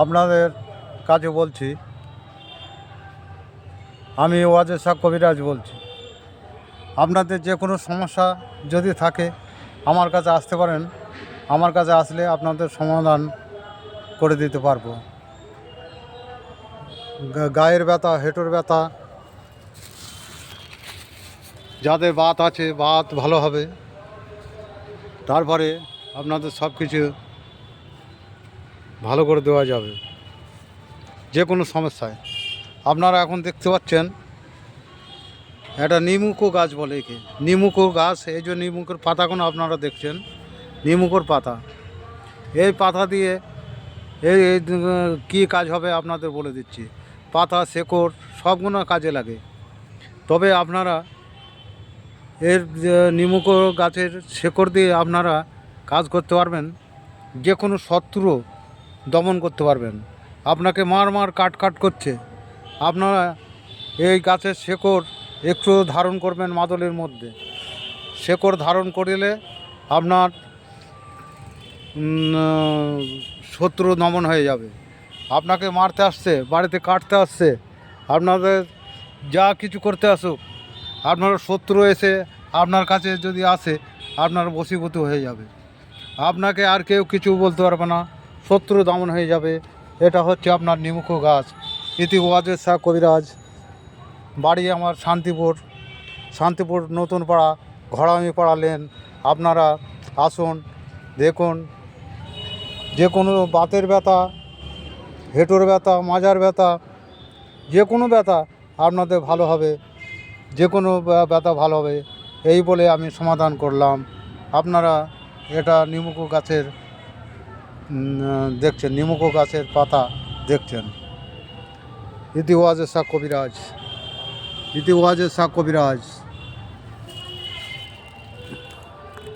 আপনাদের কাছে বলছি, আমি ওয়াজেদ শাহ কবিরাজ বলছি। আপনাদের যে কোনো সমস্যা যদি থাকে আমার কাছে আসতে পারেন। আমার কাছে আসলে আপনাদের সমাধান করে দিতে পারবো। গায়ের ব্যথা, হেঁটুর ব্যথা, যাদের বাত আছে বাত ভালো হবে। তারপরে আপনাদের সব কিছু ভালো করে দেওয়া যাবে যে কোনো সমস্যায়। আপনারা এখন দেখতে পাচ্ছেন একটা নিমুকো গাছ বলে একে, নিমুকো গাছ। এই যে নিমুকোর পাতাগুলো আপনারা দেখছেন, নিমুকোর পাতা। এই পাতা দিয়ে এই কী কাজ হবে আপনাদের বলে দিচ্ছি। পাতা, শেকড় সবগুলো কাজে লাগে। তবে আপনারা এর নিমুকো গাছের শেকড় দিয়ে আপনারা কাজ করতে পারবেন, যে কোনো শত্রু দমন করতে পারবেন। আপনাকে মার কাট করছে, আপনারা এই গাছের শেকড় একটু ধারণ করবেন মাদলের মধ্যে। শেকড় ধারণ করিলে আপনার শত্রু দমন হয়ে যাবে। আপনাকে মারতে আসছে, বাড়িতে কাটতে আসছে, আপনাদের যা কিছু করতে আসুক, আপনার শত্রু এসে আপনার কাছে যদি আসে আপনার বশীভূত হয়ে যাবে। আপনাকে আর কেউ কিছু বলতে পারবে না, শত্রু দমন হয়ে যাবে। এটা হচ্ছে আপনার নিমুখো গাছ। ইতি ওয়াজেদ শাহ কবিরাজ। বাড়ি আমার শান্তিপুর নতুন পাড়া, ঘরামি পাড়া লেন। আপনারা আসুন, দেখুন। যে কোনো বাতের ব্যথা, হেঁটুর ব্যথা, মাজার ব্যথা, যে কোনো ব্যথা আপনাদের ভালো হবে, যে কোনো ব্যথা ভালো হবে এই বলে আমি সমাধান করলাম। আপনারা এটা নিমুকো গাছের দেখছেন, নিমুকো গাছের পাতা দেখছেন। ইতি ওয়াজেদ শাহ কবিরাজ, ইতি ওয়াজেদ শাহ কবিরাজ।